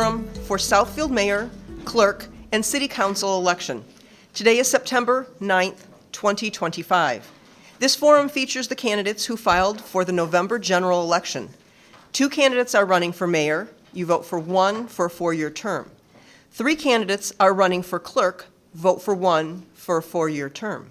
forum for Southfield Mayor, Clerk, and City Council election. Today is September 9th, 2025. This forum features the candidates who filed for the November general election. 2 candidates are running for mayor. You vote for 1 for a 4-year term. 3 candidates are running for clerk. Vote for 1 for a 4-year term.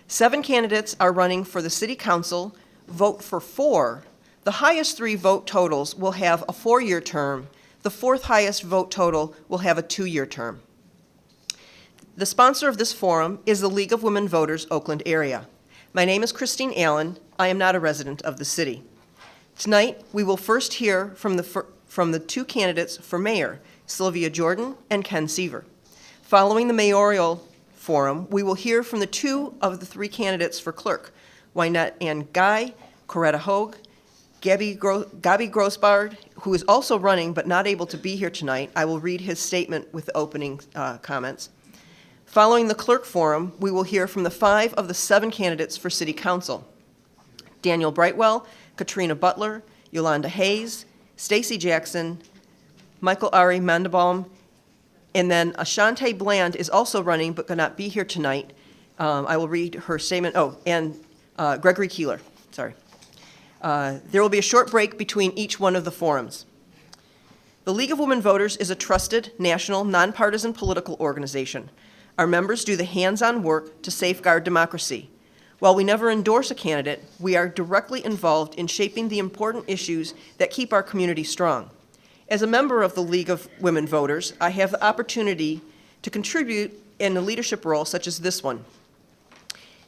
7 candidates are running for the City Council. Vote for 4. The highest 3 vote totals will have a 4-year term. The 4th highest vote total will have a 2-year term. The sponsor of this forum is the League of Women Voters, Oakland area. My name is Christine Allen. I am not a resident of the city. Tonight, we will first hear from the 2 candidates for mayor, Sylvia Jordan and Ken Seaver. Following the mayoral forum, we will hear from the 2 of the 3 candidates for clerk, Wynette Ann Guy, Coretta Hogue, Gabi Grossbard, who is also running but not able to be here tonight. I will read his statement with the opening comments. Following the clerk forum, we will hear from the 5 of the 7 candidates for City Council: Daniel Brightwell, Katrina Butler, Yolanda Hayes, Stacy Jackson, Michael Ari Mandelbaum, and then Ashante Bland is also running but could not be here tonight. I will read her statement. And Gregory Keeler, sorry. There will be a short break between each one of the forums. The League of Women Voters is a trusted, national, nonpartisan political organization. Our members do the hands-on work to safeguard democracy. While we never endorse a candidate, we are directly involved in shaping the important issues that keep our community strong. As a member of the League of Women Voters, I have the opportunity to contribute in a leadership role such as this one,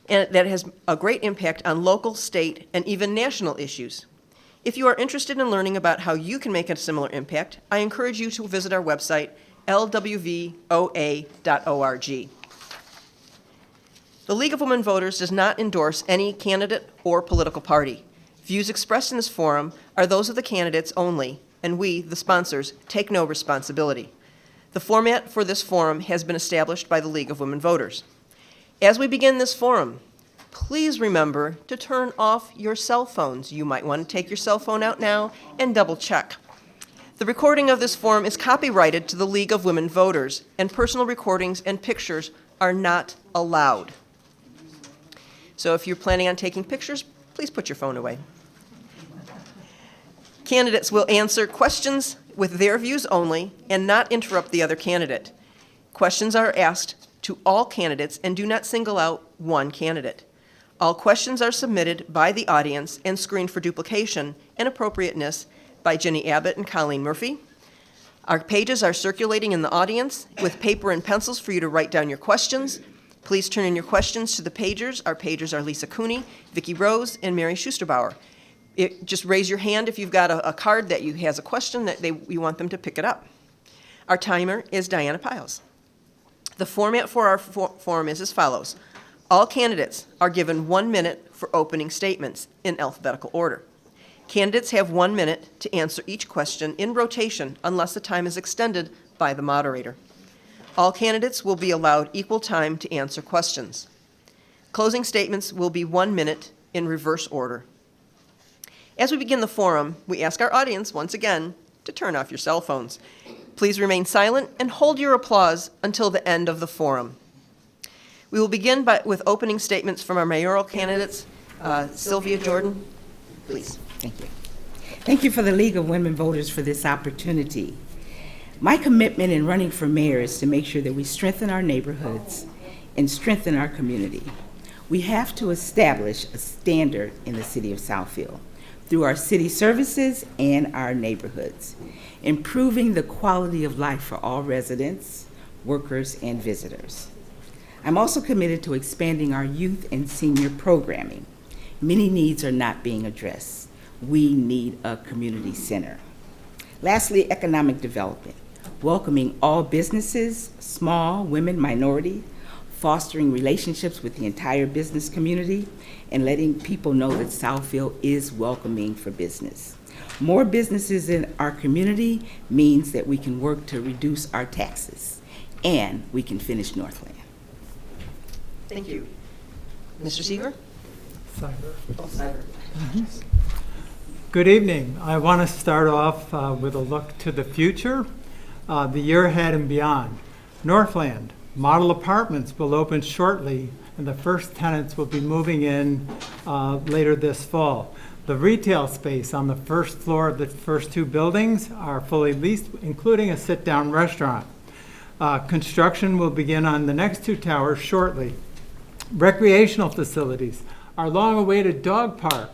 and that has a great impact on local, state, and even national issues. If you are interested in learning about how you can make a similar impact, I encourage you to visit our website, lwvoa.org. The League of Women Voters does not endorse any candidate or political party. Views expressed in this forum are those of the candidates only, and we, the sponsors, take no responsibility. The format for this forum has been established by the League of Women Voters. As we begin this forum, please remember to turn off your cell phones. You might want to take your cell phone out now and double check. The recording of this forum is copyrighted to the League of Women Voters, and personal recordings and pictures are not allowed. So if you're planning on taking pictures, please put your phone away. Candidates will answer questions with their views only and not interrupt the other candidate. Questions are asked to all candidates and do not single out one candidate. All questions are submitted by the audience and screened for duplication and appropriateness by Jenny Abbott and Colleen Murphy. Our pages are circulating in the audience with paper and pencils for you to write down your questions. Please turn in your questions to the pagers. Our pagers are Lisa Cooney, Vicki Rose, and Mary Schusterbauer. Just raise your hand if you've got a card that has a question that you want them to pick it up. Our timer is Diana Piles. The format for our forum is as follows. All candidates are given 1 minute for opening statements in alphabetical order. Candidates have 1 minute to answer each question in rotation unless the time is extended by the moderator. All candidates will be allowed equal time to answer questions. Closing statements will be 1 minute in reverse order. As we begin the forum, we ask our audience, once again, to turn off your cell phones. Please remain silent and hold your applause until the end of the forum. We will begin with opening statements from our mayoral candidates. Sylvia Jordan, please. Thank you. Thank you for the League of Women Voters for this opportunity. My commitment in running for mayor is to make sure that we strengthen our neighborhoods and strengthen our community. We have to establish a standard in the city of Southfield through our city services and our neighborhoods, improving the quality of life for all residents, workers, and visitors. I'm also committed to expanding our youth and senior programming. Many needs are not being addressed. We need a community center. Lastly, economic development, welcoming all businesses, small, women, minority, fostering relationships with the entire business community, and letting people know that Southfield is welcoming for business. More businesses in our community means that we can work to reduce our taxes, and we can finish Northland. Thank you. Mr. Seaver? Cyber. Oh, Cyber. Good evening. I want to start off with a look to the future. the year ahead and beyond. Northland, model apartments will open shortly, and the first tenants will be moving in later this fall. The retail space on the first floor of the first two buildings are fully leased, including a sit-down restaurant. Construction will begin on the next two towers shortly. Recreational facilities. Our long-awaited dog park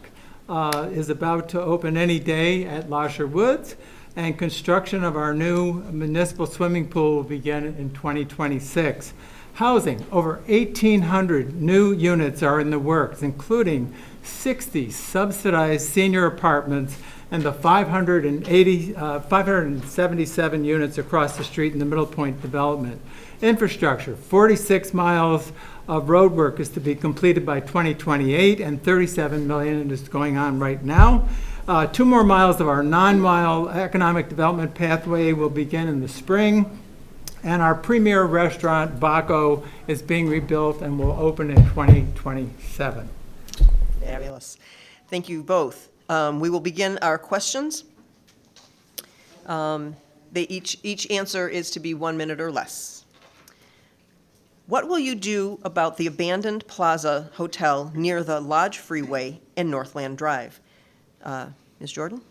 is about to open any day at Losher Woods, and construction of our new municipal swimming pool will begin in 2026. Housing, over 1,800 new units are in the works, including 60 subsidized senior apartments and the 577 units across the street in the Middle Point development. Infrastructure, 46 miles of road work is to be completed by 2028, and $37 million is going on right now. 2 more miles of our 9-mile economic development pathway will begin in the spring. And our premier restaurant, Baco, is being rebuilt and will open in 2027. Fabulous. Thank you both. We will begin our questions. Each answer is to be 1 minute or less. What will you do about the abandoned Plaza Hotel near the Lodge Freeway and Northland Drive? Ms. Jordan?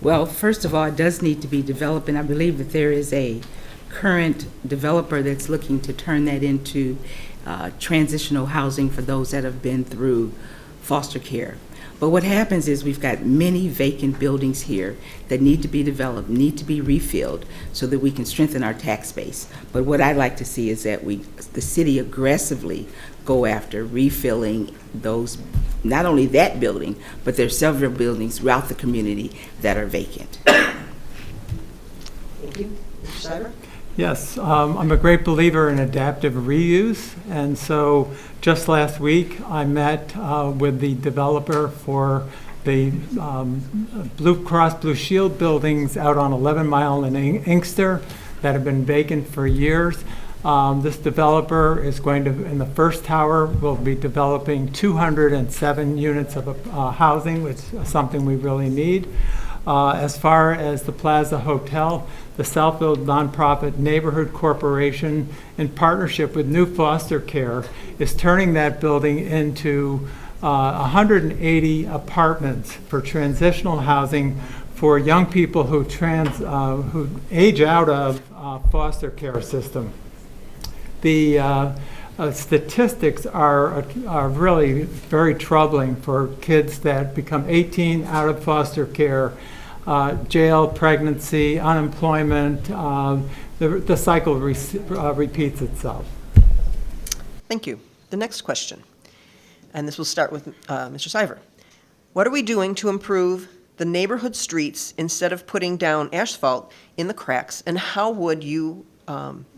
Well, first of all, it does need to be developed, and I believe that there is a current developer that's looking to turn that into transitional housing for those that have been through foster care. But what happens is we've got many vacant buildings here that need to be developed, need to be refilled so that we can strengthen our tax base. But what I'd like to see is that the city aggressively go after refilling those, not only that building, but there's several buildings throughout the community that are vacant. Thank you. Mr. Seibert? Yes, I'm a great believer in adaptive reuse, and so just last week I met with the developer for the Blue Cross Blue Shield buildings out on 11 Mile in Inkster that have been vacant for years. This developer is going to, in the first tower, will be developing 207 units of housing, which is something we really need. As far as the Plaza Hotel, the Southfield Nonprofit Neighborhood Corporation, in partnership with New Foster Care, is turning that building into 180 apartments for transitional housing for young people who age out of foster care system. The statistics are really very troubling for kids that become 18 out of foster care, jail, pregnancy, unemployment. The cycle repeats itself. Thank you. The next question, and this will start with Mr. Seibert. What are we doing to improve the neighborhood streets instead of putting down asphalt in the cracks, and how would you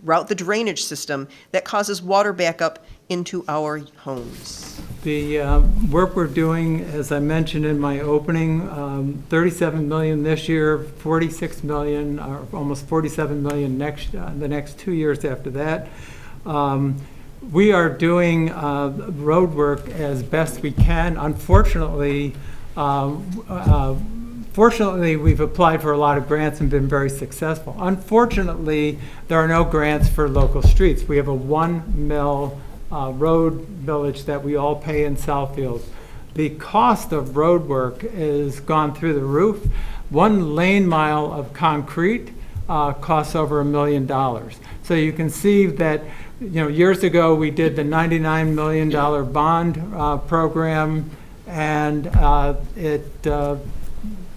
route the drainage system that causes water backup into our homes? The work we're doing, as I mentioned in my opening, $37 million this year, $46 million, or almost $47 million the next 2 years after that. We are doing road work as best we can. Unfortunately, fortunately, we've applied for a lot of grants and been very successful. Unfortunately, there are no grants for local streets. We have a 1 mil road millage that we all pay in Southfield. The cost of road work has gone through the roof. 1 lane mile of concrete costs over $1 million. So you can see that, years ago we did the $99 million bond program, and it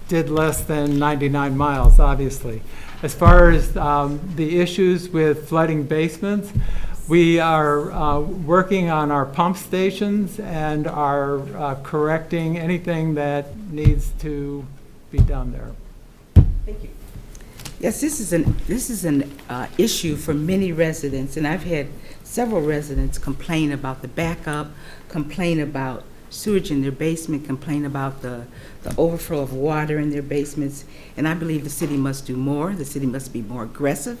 did less than 99 miles, obviously. As far as the issues with flooding basements, we are working on our pump stations and are correcting anything that needs to be done there. Thank you. Yes, this is an issue for many residents, and I've had several residents complain about the backup, complain about sewage in their basement, complain about the overflow of water in their basements, and I believe the city must do more. The city must be more aggressive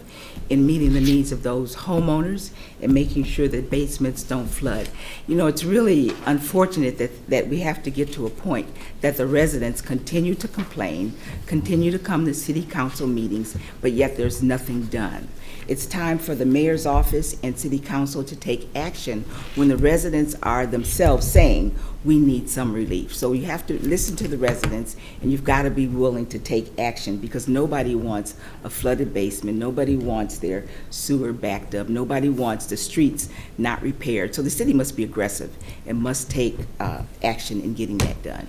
in meeting the needs of those homeowners and making sure that basements don't flood. You know, it's really unfortunate that we have to get to a point that the residents continue to complain, continue to come to city council meetings, but yet there's nothing done. It's time for the mayor's office and city council to take action when the residents are themselves saying, we need some relief. So you have to listen to the residents, and you've got to be willing to take action, because nobody wants a flooded basement, nobody wants their sewer backed up, nobody wants the streets not repaired. So the city must be aggressive and must take action in getting that done.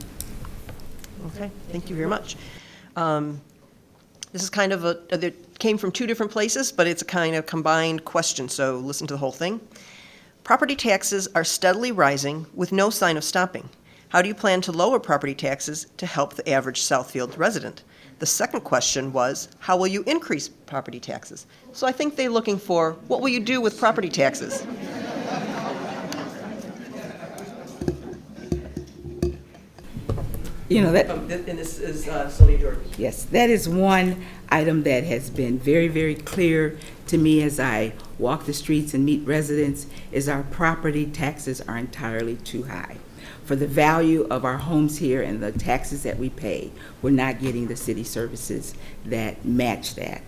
Okay, thank you very much. This is kind of it came from two different places, but it's a kind of combined question, so listen to the whole thing. Property taxes are steadily rising with no sign of stopping. How do you plan to lower property taxes to help the average Southfield resident? The second question was, how will you increase property taxes? So I think they're looking for, what will you do with property taxes? You know, that, And this is Sylvia Jordan. yes, that is one item that has been very, very clear to me as I walk the streets and meet residents, is our property taxes are entirely too high. For the value of our homes here and the taxes that we pay, we're not getting the city services that match that.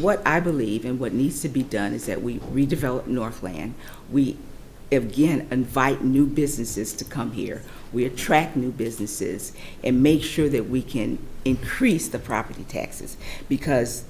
What I believe and what needs to be done is that we redevelop Northland. We, again, invite new businesses to come here. We attract new businesses and make sure that we can increase the property taxes, because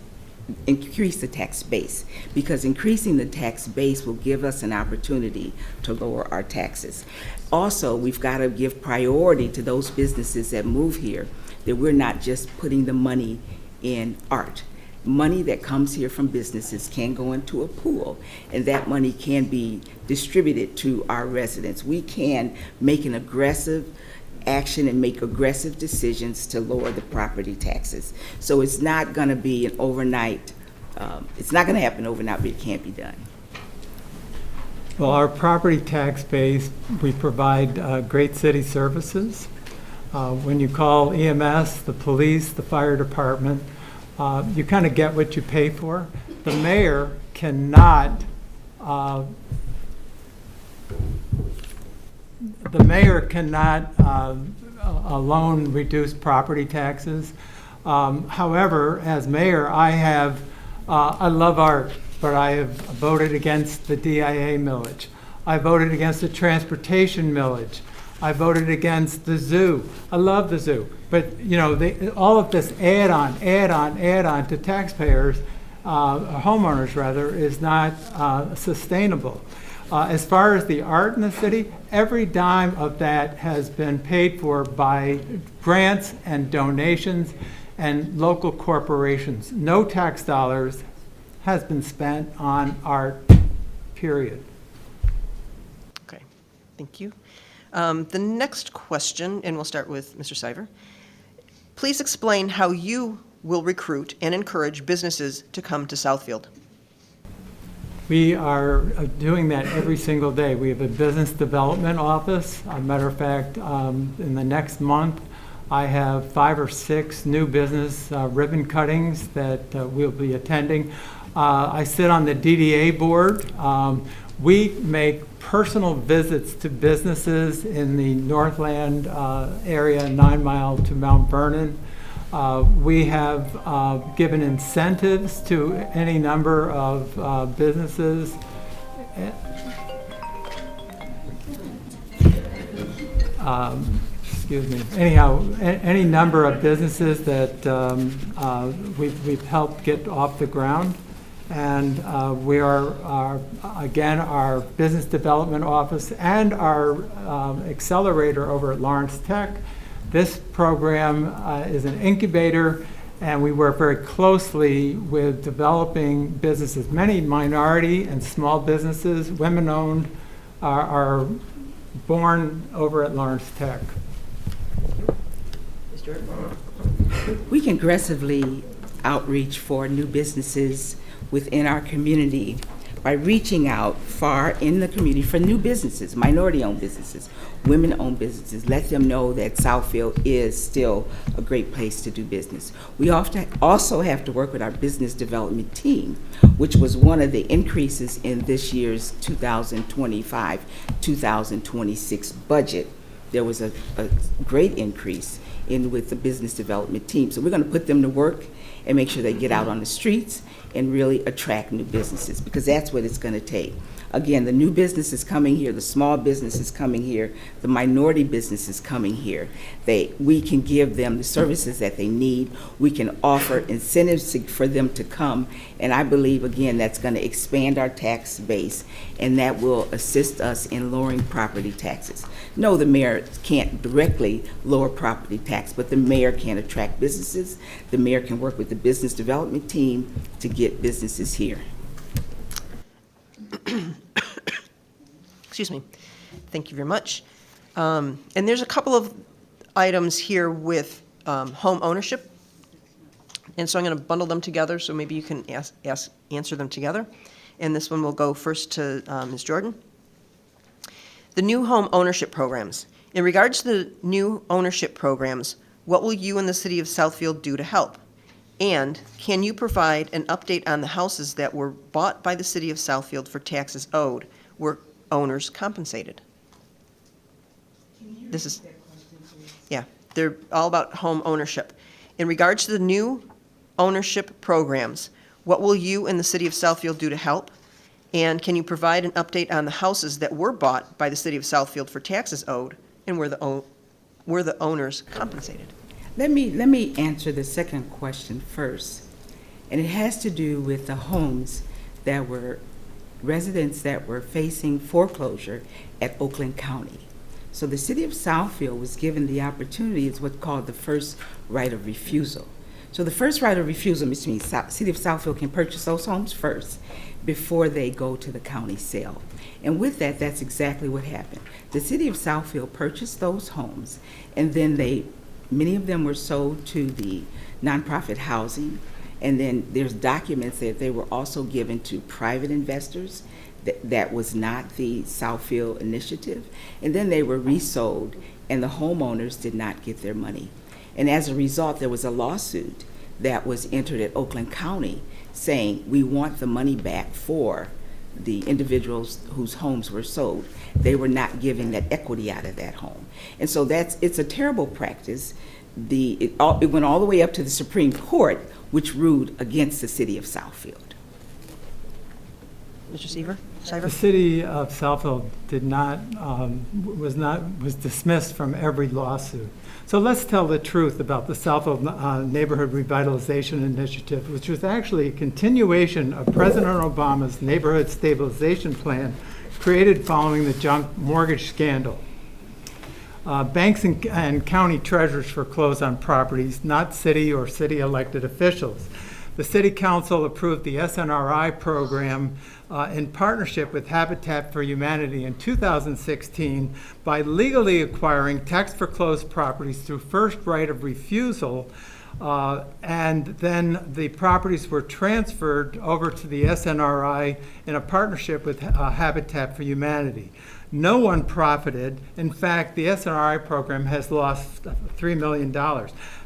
increase the tax base, because increasing the tax base will give us an opportunity to lower our taxes. Also, we've got to give priority to those businesses that move here, that we're not just putting the money in art. Money that comes here from businesses can go into a pool, and that money can be distributed to our residents. We can make an aggressive action and make aggressive decisions to lower the property taxes. So it's not going to be an overnight, it's not going to happen overnight, but it can't be done. Well, our property tax base, we provide great city services. When you call EMS, the police, the fire department, you kind of get what you pay for. The mayor cannot alone reduce property taxes. However, as mayor, I love art, but I have voted against the DIA millage. I voted against the transportation millage. I voted against the zoo. I love the zoo. But, you know, all of this add-on to taxpayers, homeowners rather, is not sustainable. As far as the art in the city, every dime of that has been paid for by grants and donations and local corporations. No tax dollars has been spent on art, period. Okay, thank you. The next question, and we'll start with Mr. Siver. Please explain how you will recruit and encourage businesses to come to Southfield. We are doing that every single day. We have a business development office. As a matter of fact, in the next month, I have 5 or 6 new business ribbon cuttings that we'll be attending. I sit on the DDA board. We make personal visits to businesses in the Northland area, 9 Mile to Mount Vernon. We have given incentives to any number of businesses. Excuse me. Anyhow, any number of businesses that we've helped get off the ground. And we are, again, our business development office and our accelerator over at Lawrence Tech. This program is an incubator, and we work very closely with developing businesses. Many minority and small businesses, women-owned, are born over at Lawrence Tech. We can aggressively outreach for new businesses within our community. by reaching out far in the community for new businesses, minority-owned businesses, women-owned businesses. Let them know that Southfield is still a great place to do business. We also have to work with our business development team, which was one of the increases in this year's 2025-2026 budget. There was a great increase with the business development team. So we're going to put them to work and make sure they get out on the streets and really attract new businesses, because that's what it's going to take. Again, the new business is coming here, the small business is coming here, the minority business is coming here. We can give them the services that they need. We can offer incentives for them to come, and I believe, again, that's going to expand our tax base, and that will assist us in lowering property taxes. No, the mayor can't directly lower property tax, but the mayor can attract businesses. The mayor can work with the business development team to get businesses here. Excuse me. Thank you very much. And there's a couple of items here with home ownership. And so I'm going to bundle them together, so maybe you can answer them together. And this one will go first to Ms. Jordan. The new home ownership programs. In regards to the new ownership programs, what will you and the City of Southfield do to help? And can you provide an update on the houses that were bought by the City of Southfield for taxes owed? Were owners compensated? This is, yeah, they're all about home ownership. In regards to the new ownership programs, what will you and the City of Southfield do to help? And can you provide an update on the houses that were bought by the City of Southfield for taxes owed, and were the owners compensated? Let me answer the second question first. And it has to do with the homes that were residents that were facing foreclosure at Oakland County. So the City of Southfield was given the opportunity, it's what's called the first right of refusal. So the first right of refusal means City of Southfield can purchase those homes first before they go to the county sale. And with that, that's exactly what happened. The City of Southfield purchased those homes, and then many of them were sold to the nonprofit housing, and then there's documents that they were also given to private investors. That was not the Southfield initiative. And then they were resold, and the homeowners did not get their money. And as a result, there was a lawsuit that was entered at Oakland County saying, we want the money back for the individuals whose homes were sold. They were not giving that equity out of that home. And so it's a terrible practice. It went all the way up to the Supreme Court, which ruled against the City of Southfield. Mr. Seaver? The City of Southfield was dismissed from every lawsuit. So let's tell the truth about the Southfield Neighborhood Revitalization Initiative, which was actually a continuation of President Obama's Neighborhood Stabilization Plan created following the junk mortgage scandal. Banks and county treasurers foreclosed on properties, not city or city elected officials. The City Council approved the SNRI program in partnership with Habitat for Humanity in 2016 by legally acquiring tax foreclosed properties through first right of refusal, and then the properties were transferred over to the SNRI in a partnership with Habitat for Humanity. No one profited. In fact, the SNRI program has lost $3 million.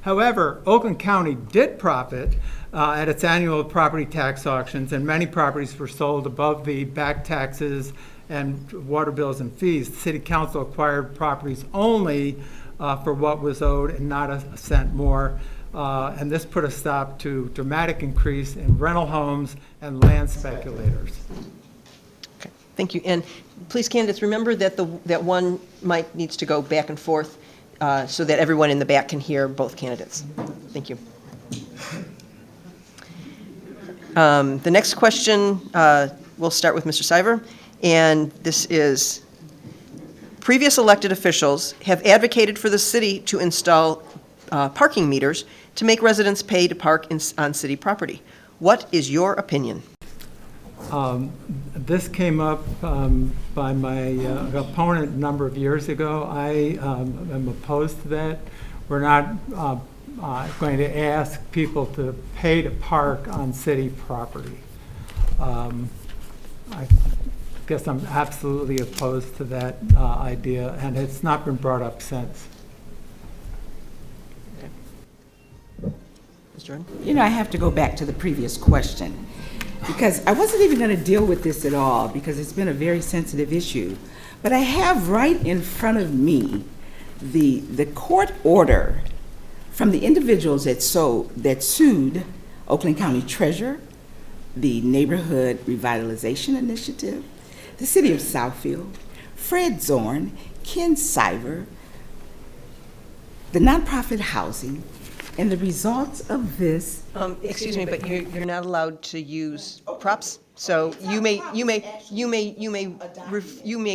However, Oakland County did profit at its annual property tax auctions, and many properties were sold above the back taxes and water bills and fees. The City Council acquired properties only for what was owed and not a cent more. And this put a stop to dramatic increase in rental homes and land speculators. Okay, thank you. And please, candidates, remember that that one mic needs to go back and forth so that everyone in the back can hear both candidates. Thank you. The next question, we'll start with Mr. Siver, and this is, previous elected officials have advocated for the city to install parking meters to make residents pay to park on city property. What is your opinion? This came up by my opponent a number of years ago. I am opposed to that. We're not going to ask people to pay to park on city property. I guess I'm absolutely opposed to that idea, and it's not been brought up since. Ms. Jordan? You know, I have to go back to the previous question, because I wasn't even going to deal with this at all, because it's been a very sensitive issue. But I have right in front of me the court order from the individuals that sued Oakland County Treasurer, the Neighborhood Revitalization Initiative, the City of Southfield, Fred Zorn, Ken Siver, the nonprofit housing, and the results of this. Excuse me, but you're not allowed to use props. So you may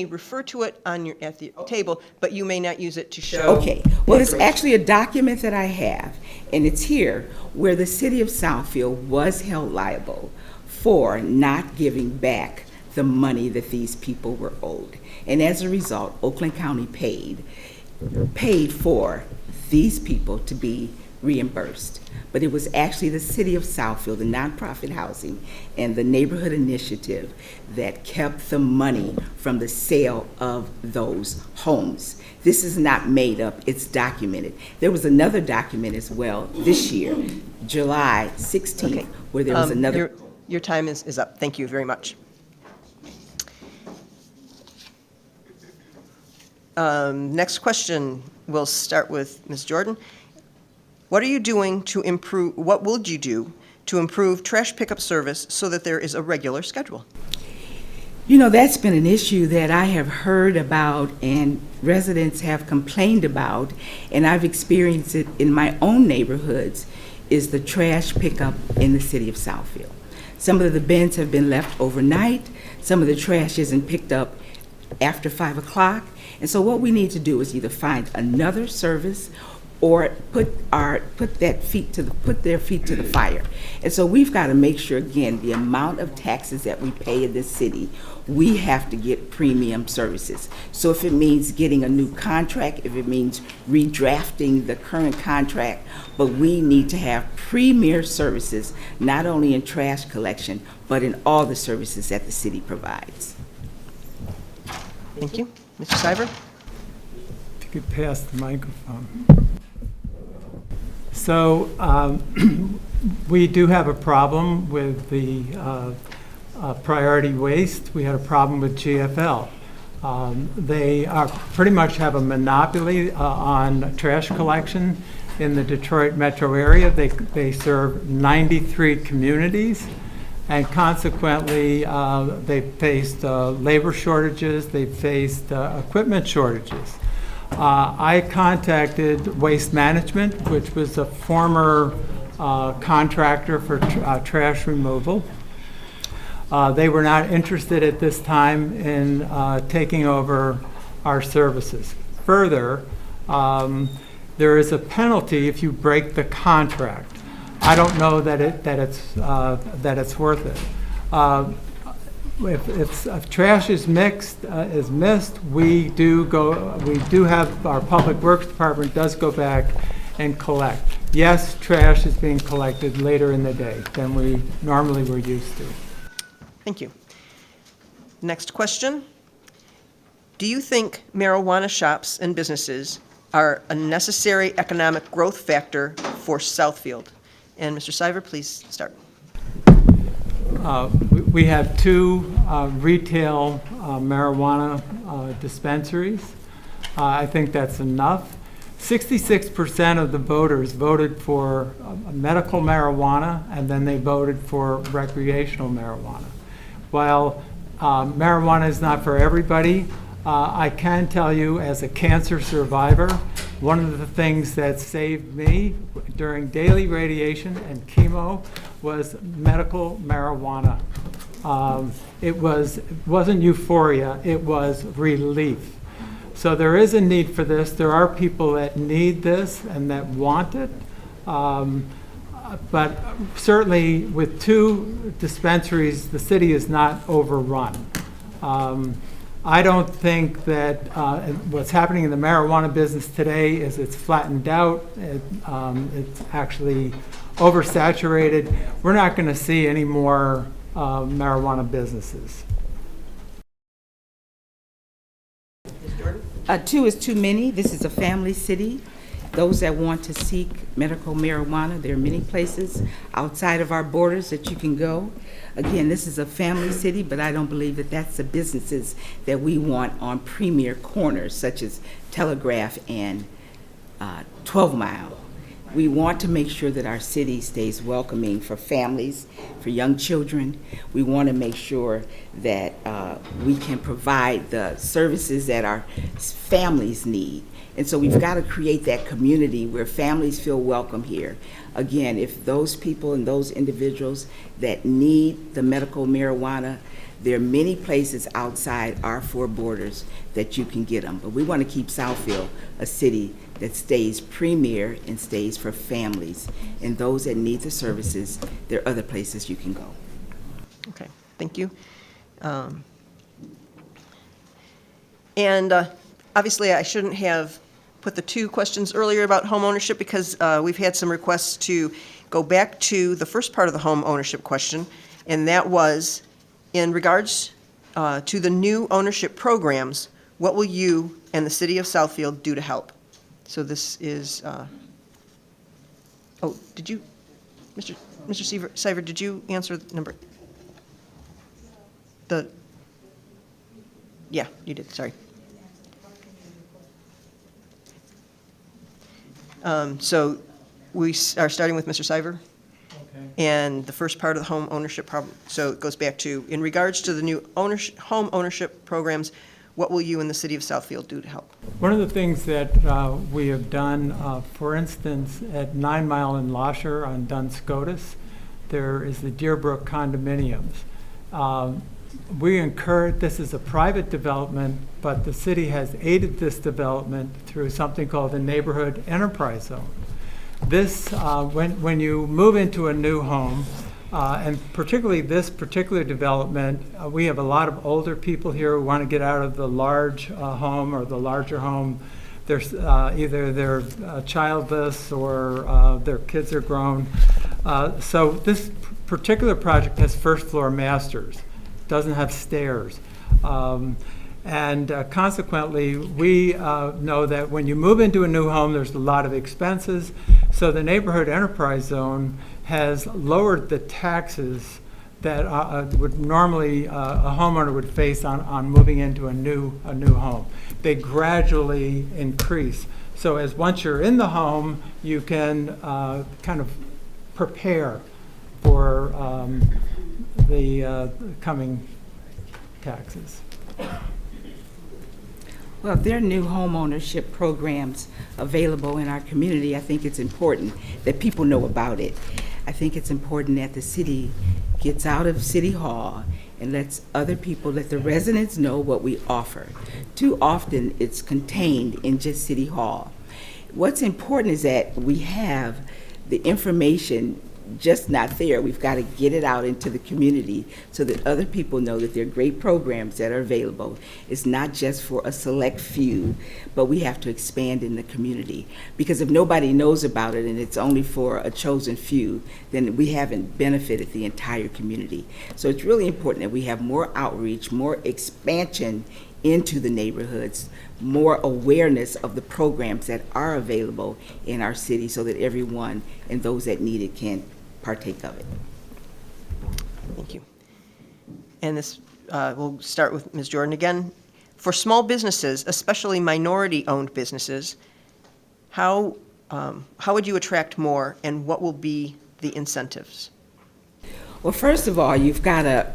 refer to it at the table, but you may not use it to show. Okay, well, it's actually a document that I have, and it's here, where the City of Southfield was held liable for not giving back the money that these people were owed. And as a result, Oakland County paid for these people to be reimbursed. But it was actually the City of Southfield, the nonprofit housing, and the neighborhood initiative that kept the money from the sale of those homes. This is not made up, it's documented. There was another document as well this year, July 16th, Okay. where there was another. Your time is up. Thank you very much. Next question, we'll start with Ms. Jordan. What are you doing to improve, what would you do to improve trash pickup service so that there is a regular schedule? You know, that's been an issue that I have heard about and residents have complained about, and I've experienced it in my own neighborhoods, is the trash pickup in the City of Southfield. Some of the bins have been left overnight. Some of the trash isn't picked up after 5 o'clock. And so what we need to do is either find another service or put their feet to the fire. And so we've got to make sure, again, the amount of taxes that we pay in this city, we have to get premium services. So if it means getting a new contract, if it means redrafting the current contract, but we need to have premier services, not only in trash collection, but in all the services that the city provides. Thank you. Mr. Siver? If you could pass the microphone. So we do have a problem with the priority waste. We had a problem with GFL. They pretty much have a monopoly on trash collection in the Detroit metro area. They serve 93 communities, and consequently they've faced labor shortages, they've faced equipment shortages. I contacted Waste Management, which was a former contractor for trash removal. They were not interested at this time in taking over our services. Further, there is a penalty if you break the contract. I don't know that it's worth it. If trash is missed, we do have our Public Works Department does go back and collect. Yes, trash is being collected later in the day than we normally were used to. Thank you. Next question. Do you think marijuana shops and businesses are a necessary economic growth factor for Southfield? And Mr. Siver, please start. We have two retail marijuana dispensaries. I think that's enough. 66% of the voters voted for medical marijuana, and then they voted for recreational marijuana. While marijuana is not for everybody, I can tell you as a cancer survivor, one of the things that saved me during daily radiation and chemo was medical marijuana. It wasn't euphoria, it was relief. So there is a need for this. There are people that need this and that want it. But certainly with two dispensaries, the city is not overrun. I don't think that what's happening in the marijuana business today is it's flattened out. It's actually oversaturated. We're not going to see any more marijuana businesses. Two is too many. This is a family city. Those that want to seek medical marijuana, there are many places outside of our borders that you can go. Again, this is a family city, but I don't believe that that's the businesses that we want on premier corners, such as Telegraph and 12 Mile. We want to make sure that our city stays welcoming for families, for young children. We want to make sure that we can provide the services that our families need. And so we've got to create that community where families feel welcome here. Again, if those people and those individuals that need the medical marijuana, there are many places outside our four borders that you can get them. But we want to keep Southfield a city that stays premier and stays for families. And those that need the services, there are other places you can go. Okay, thank you. And obviously, I shouldn't have put the two questions earlier about home ownership because we've had some requests to go back to the first part of the home ownership question, and that was in regards to the new ownership programs, what will you and the city of Southfield do to help? So this is, oh, did you, Mr. Seaver, did you answer number? Yeah, you did, sorry. So we are starting with Mr. Seaver. Okay. And the first part of the home ownership problem, so it goes back to, in regards to the new home ownership programs, what will you and the city of Southfield do to help? One of the things that we have done, for instance, at 9 Mile and Lasher on Duns-Scotus, there is the Deerbrook condominiums. We encourage, this is a private development, but the city has aided this development through something called the Neighborhood Enterprise Zone. This, when you move into a new home, and particularly this particular development, we have a lot of older people here who want to get out of the large home or the larger home. There's either they're childless or their kids are grown. So this particular project has first floor masters, doesn't have stairs. And consequently, we know that when you move into a new home, there's a lot of expenses. So the Neighborhood Enterprise Zone has lowered the taxes that would normally a homeowner would face on moving into a new home. They gradually increase. So as once you're in the home, you can kind of prepare for the coming taxes. Well, if there are new home ownership programs available in our community, I think it's important that people know about it. I think it's important that the city gets out of City Hall and lets other people, let the residents know what we offer. Too often, it's contained in just City Hall. What's important is that we have the information just not there. We've got to get it out into the community so that other people know that there are great programs that are available. It's not just for a select few, but we have to expand in the community. Because if nobody knows about it and it's only for a chosen few, then we haven't benefited the entire community. So it's really important that we have more outreach, more expansion into the neighborhoods, more awareness of the programs that are available in our city so that everyone and those that need it can partake of it. Thank you. And this, we'll start with Ms. Jordan again. For small businesses, especially minority-owned businesses, how would you attract more, and what will be the incentives? Well, first of all, you've got to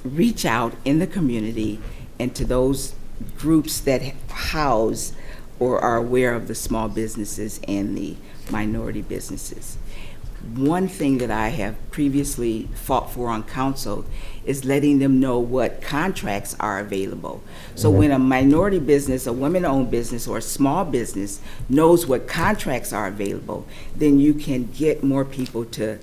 reach out in the community and to those groups that house or are aware of the small businesses and the minority businesses. One thing that I have previously fought for on council is letting them know what contracts are available. So when a minority business, a women-owned business, or a small business knows what contracts are available, then you can get more people to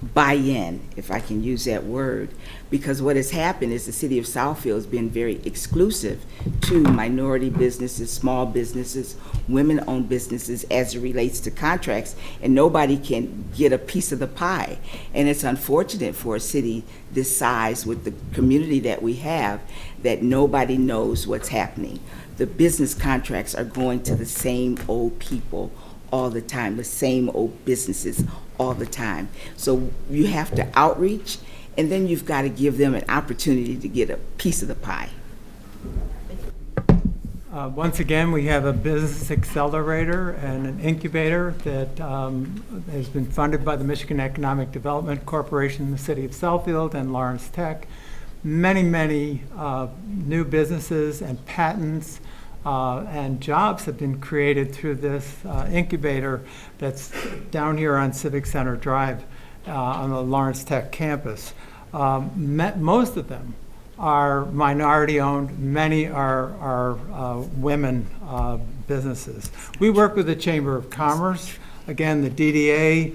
buy-in, if I can use that word, because what has happened is the city of Southfield has been very exclusive to minority businesses, small businesses, women-owned businesses as it relates to contracts, and nobody can get a piece of the pie. And it's unfortunate for a city this size with the community that we have that nobody knows what's happening. The business contracts are going to the same old people all the time, the same old businesses all the time. So you have to outreach, and then you've got to give them an opportunity to get a piece of the pie. Once again, we have a business accelerator and an incubator that has been funded by the Michigan Economic Development Corporation, the City of Southfield, and Lawrence Tech. Many new businesses and patents and jobs have been created through this incubator that's down here on Civic Center Drive on the Lawrence Tech campus. Most of them are minority-owned. Many are women businesses. We work with the Chamber of Commerce, again, the DDA,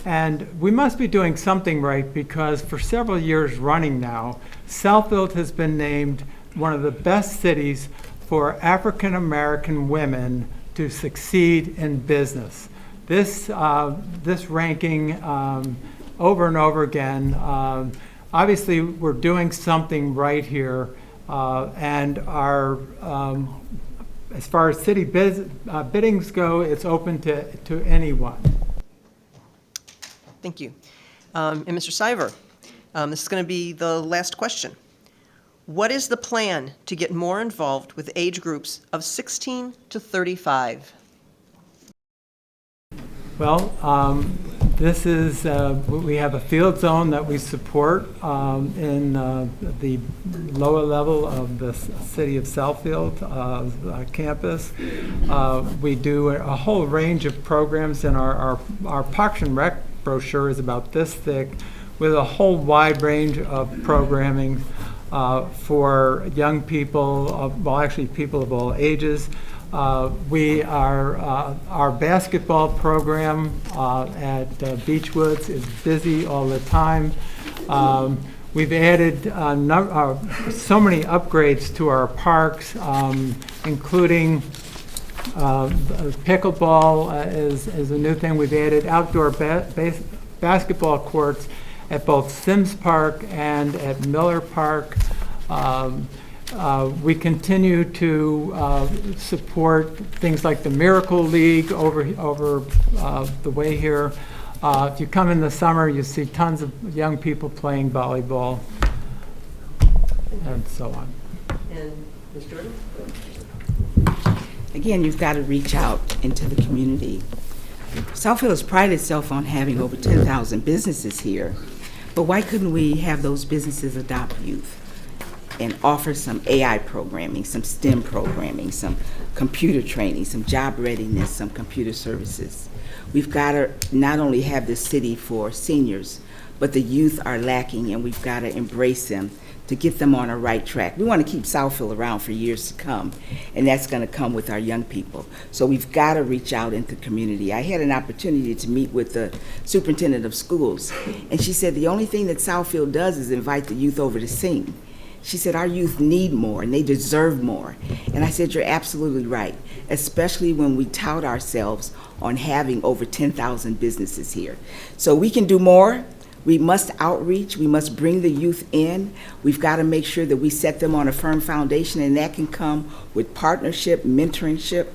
and we must be doing something right because for several years running now, Southfield has been named one of the best cities for African American women to succeed in business. This ranking over and over again. Obviously, we're doing something right here, and our as far as city biddings go, it's open to anyone. Thank you. And Mr. Siver, this is going to be the last question. What is the plan to get more involved with age groups of 16 to 35? Well, this is, we have a field zone that we support in the lower level of the City of Southfield campus. We do a whole range of programs, and our Parks and Rec brochure is about this thick with a whole wide range of programming for young people, well, actually people of all ages. We are, our basketball program at Beechwoods is busy all the time. We've added so many upgrades to our parks, including pickleball is a new thing. We've added outdoor basketball courts at both Sims Park and at Miller Park. We continue to support things like the Miracle League over the way here. If you come in the summer, you see tons of young people playing volleyball and so on. And Ms. Jordan? Again, you've got to reach out into the community. Southfield has prided itself on having over 10,000 businesses here, but why couldn't we have those businesses adopt youth and offer some AI programming, some STEM programming, some computer training, some job readiness, some computer services? We've got to not only have this city for seniors, but the youth are lacking, and we've got to embrace them to get them on a right track. We want to keep Southfield around for years to come, and that's going to come with our young people. So we've got to reach out into the community. I had an opportunity to meet with the superintendent of schools, and she said the only thing that Southfield does is invite the youth over to sing. She said our youth need more and they deserve more. And I said, you're absolutely right, especially when we tout ourselves on having over 10,000 businesses here. So we can do more. We must outreach. We must bring the youth in. We've got to make sure that we set them on a firm foundation, and that can come with partnership, mentorship,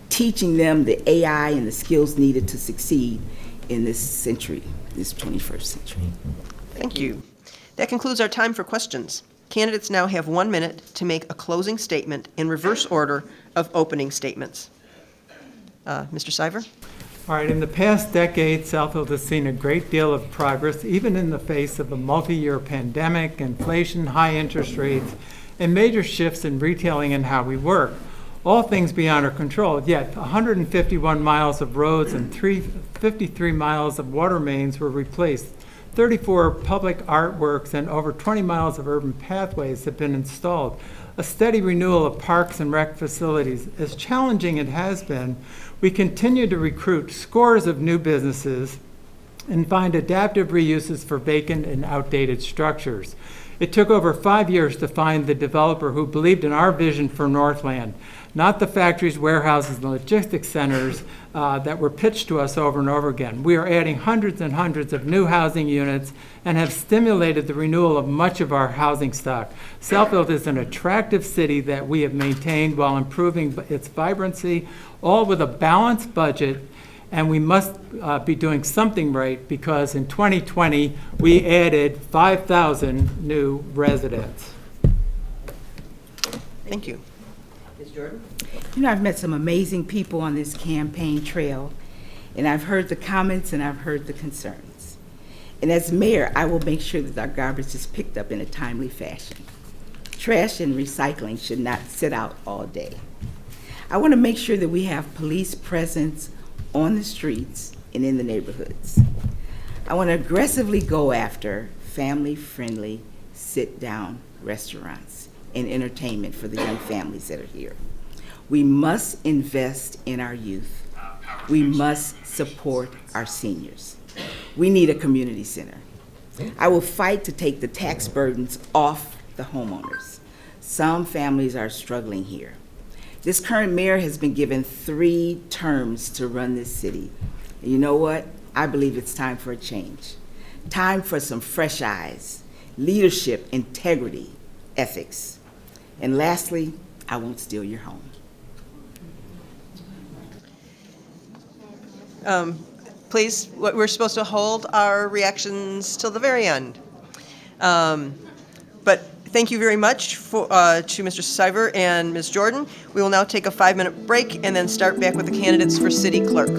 teaching them the AI and the skills needed to succeed in this century, this 21st century. Thank you. That concludes our time for questions. Candidates now have 1 minute to make a closing statement in reverse order of opening statements. Mr. Siver? All right, in the past decade, Southfield has seen a great deal of progress, even in the face of a multi-year pandemic, inflation, high interest rates, and major shifts in retailing and how we work. All things beyond our control, yet 151 miles of roads and 53 miles of water mains were replaced. 34 public artworks and over 20 miles of urban pathways have been installed. A steady renewal of parks and rec facilities. As challenging it has been, we continue to recruit scores of new businesses and find adaptive reuses for vacant and outdated structures. It took over 5 years to find the developer who believed in our vision for Northland, not the factories, warehouses, and logistics centers that were pitched to us over and over again. We are adding hundreds and hundreds of new housing units and have stimulated the renewal of much of our housing stock. Southfield is an attractive city that we have maintained while improving its vibrancy, all with a balanced budget. And we must be doing something right, because in 2020, we added 5,000 new residents. Thank you. Ms. Jordan? You know, I've met some amazing people on this campaign trail, and I've heard the comments and I've heard the concerns. And as mayor, I will make sure that our garbage is picked up in a timely fashion. Trash and recycling should not sit out all day. I want to make sure that we have police presence on the streets and in the neighborhoods. I want to aggressively go after family-friendly sit-down restaurants and entertainment for the young families that are here. We must invest in our youth. We must support our seniors. We need a community center. I will fight to take the tax burdens off the homeowners. Some families are struggling here. This current mayor has been given 3 terms to run this city. And you know what? I believe it's time for a change. Time for some fresh eyes, leadership, integrity, ethics. And lastly, I won't steal your home. Please, we're supposed to hold our reactions till the very end. But thank you very much to Mr. Stiver and Ms. Jordan. We will now take a 5-minute break and then start back with the candidates for city clerk.